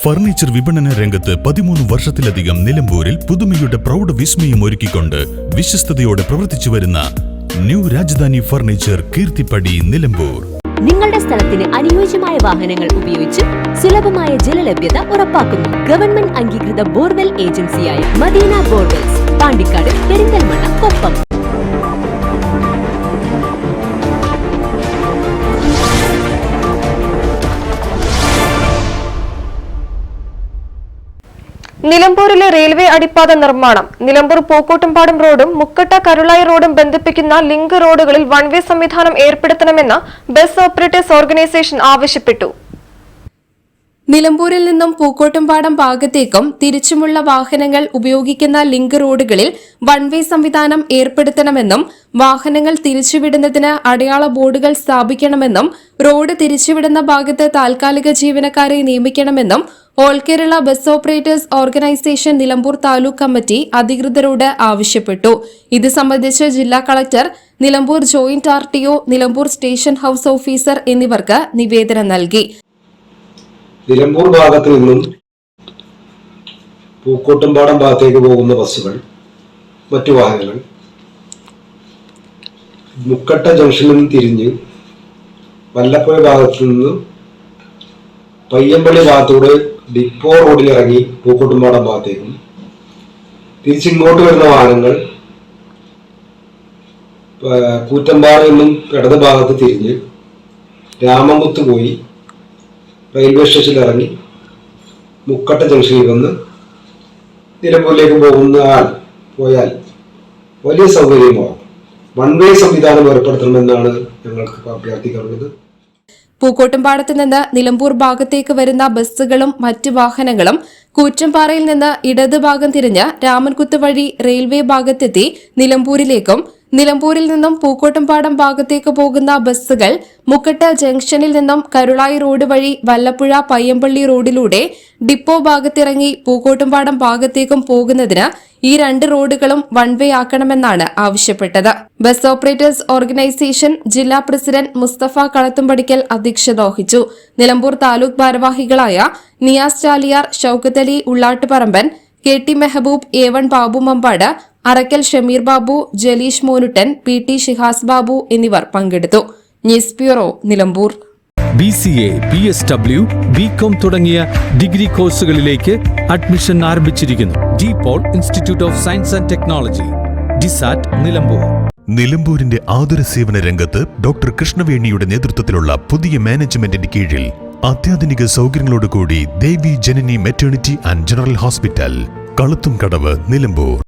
Furniture വിപണന രംഗത്ത് 13 വർഷത്തിലധികം നിലമ്പൂരിൽ പുതുമയുടെ പ്രൗഢ വിസ്മയം ഒരുക്കിക്കൊണ്ട് വിശ്വസ്തയോടെ പ്രവർത്തിച്ചു വരുന്ന ന്യൂ രാജധാനി ഫർണിച്ചർ കീർത്തിപ്പടി നിലമ്പൂർ. നിങ്ങളുടെ സ്ഥലത്തിന് അനുയോജ്യമായ വാഹനങ്ങൾ ഉപയോഗിച്ച് സുലഭമായ ജലലഭ്യത ഉറപ്പാക്കുന്നു. ഗവൺമെന്റ് അംഗീകൃത ബോർവെൽ ഏജൻസിയായ മദീന ബോർവെൽസ്, പാണ്ടിക്കാട്, പെരിന്തൽമണ്ണ, കൊപ്പം. നിലമ്പൂരിലെ റെയിൽവേ അടിപ്പാത നിർമ്മാണം. നിലമ്പൂർ പൂക്കോട്ടുംപാടം റോഡും മുക്കട്ട കരുളായി റോഡും ബന്ധിപ്പിക്കുന്ന ലിങ്ക് റോഡുകളിൽ വൺ വേ സംവിധാനം ഏർപ്പെടുത്തണമെന്ന് ബസ് ഓപ്പറേറ്റേഴ്സ് ഓർഗനൈസേഷൻ ആവശ്യപ്പെട്ടു. നിലമ്പൂരിൽ നിന്നും പൂക്കോട്ടുംപാടം ഭാഗത്തേക്കും തിരിച്ചുമുള്ള വാഹനങ്ങൾ ഉപയോഗിക്കുന്ന ലിങ്ക് റോഡുകളിൽ വൺ വേ സംവിധാനം ഏർപ്പെടുത്തണമെന്നും വാഹനങ്ങൾ തിരിച്ചുവിടുന്നതിന് അടയാള ബോർഡുകൾ സ്ഥാപിക്കണമെന്നും റോഡ് തിരിച്ചുവിടുന്ന ഭാഗത്ത് താൽക്കാലിക ജീവനക്കാരെ നിയമിക്കണമെന്നും all Kerala bus operators organisation Nilambur taluk committee അധികൃതരോട് ആവശ്യപ്പെട്ടു. ഇത് സംബന്ധിച്ച് ജില്ലാ collector, Nilambur joint RTO, Nilambur station house officer എന്നിവർക്ക് നിവേദനം നൽകി. നിലമ്പൂർ ഭാഗത്ത് നിന്നും പൂക്കോട്ടുംപാടം ഭാഗത്തേക്ക് പോകുന്ന ബസ്സുകൾ, മറ്റു വാഹനങ്ങൾ മുക്കട്ട ജംഗ്ഷനിൽ നിന്ന് തിരിഞ്ഞ് വല്ലപ്പുഴ ഭാഗത്തു നിന്ന് പയ്യമ്പള്ളി ഭാഗത്തൂടെ ഡിപ്പോ റോഡിൽ ഇറങ്ങി പൂക്കോട്ടുംപാടം ഭാഗത്തേക്കും തിരിച്ചിങ്ങോട്ട് വരുന്ന വാഹനങ്ങൾ കൂറ്റമ്പാറയിൽ നിന്നും ഇടത് ഭാഗത്ത് തിരിഞ്ഞ് രാമംകുത്ത് പോയി റെയിൽവേ സ്റ്റേഷനിൽ ഇറങ്ങി മുക്കട്ട ജംഗ്ഷനിൽ വന്ന് നിലമ്പൂരിലേക്ക് പോയാൽ വലിയ സൗകര്യമാകും. വൺ വേ സംവിധാനം ഏർപ്പെടുത്തണമെന്നാണ് ഞങ്ങൾക്ക് അഭ്യർത്ഥിക്കാറുള്ളത്. പൂക്കോട്ടുംപാടത്ത് നിന്ന് നിലമ്പൂർ ഭാഗത്തേക്ക് വരുന്ന ബസ്സുകളും മറ്റ് വാഹനങ്ങളും കൂറ്റമ്പാറയിൽ നിന്ന് ഇടത് ഭാഗം തിരിഞ്ഞ് രാമൻകുത്ത് വഴി റെയിൽവേ ഭാഗത്തെത്തി നിലമ്പൂരിലേക്കും, നിലമ്പൂരിൽ നിന്നും പൂക്കോട്ടുംപാടം ഭാഗത്തേക്ക് പോകുന്ന ബസ്സുകൾ മുക്കട്ട ജംഗ്ഷനിൽ നിന്നും കരുളായി റോഡ് വഴി വല്ലപ്പുഴ പയ്യമ്പള്ളി റോഡിലൂടെ ഡിപ്പോ ഭാഗത്തിറങ്ങി പൂക്കോട്ടുംപാടം ഭാഗത്തേക്കും പോകുന്നതിന് ഈ രണ്ട് റോഡുകളും വൺ വേ ആക്കണമെന്നാണ് ആവശ്യപ്പെട്ടത്. ബസ് ഓപ്പറേറ്റേഴ്സ് ഓർഗനൈസേഷൻ ജില്ലാ പ്രസിഡന്റ് മുസ്തഫ കളത്തുംപടിക്കൽ അധ്യക്ഷത വഹിച്ചു. നിലമ്പൂർ താലൂക്ക് ഭാരവാഹികളായ Niyas Chaliyar, Shoukath Ali Ullattuparamban, KT Mehboob, A1 Babu Mambad, Arakkal Shameer Babu, Jaleesh Monuttan, PT Shihas Babu എന്നിവർ പങ്കെടുത്തു. News bureau, Nilambur. BCA, PSW, BCom തുടങ്ങിയ ഡിഗ്രി കോഴ്സുകളിലേക്ക് അഡ്മിഷൻ ആരംഭിച്ചിരിക്കുന്നു. DPOL institute of science and technology, DSAT, Nilambur. നിലമ്പൂരിന്റെ ആതുര സേവന രംഗത്ത് ഡോക്ടർ കൃഷ്ണവേണിയുടെ നേതൃത്വത്തിലുള്ള പുതിയ മാനേജ്മെന്റിന്റെ കീഴിൽ അത്യാധുനിക സൗകര്യങ്ങളോടുകൂടി Devi Janani maternity and general hospital, Kaluthumkadavu, Nilambur.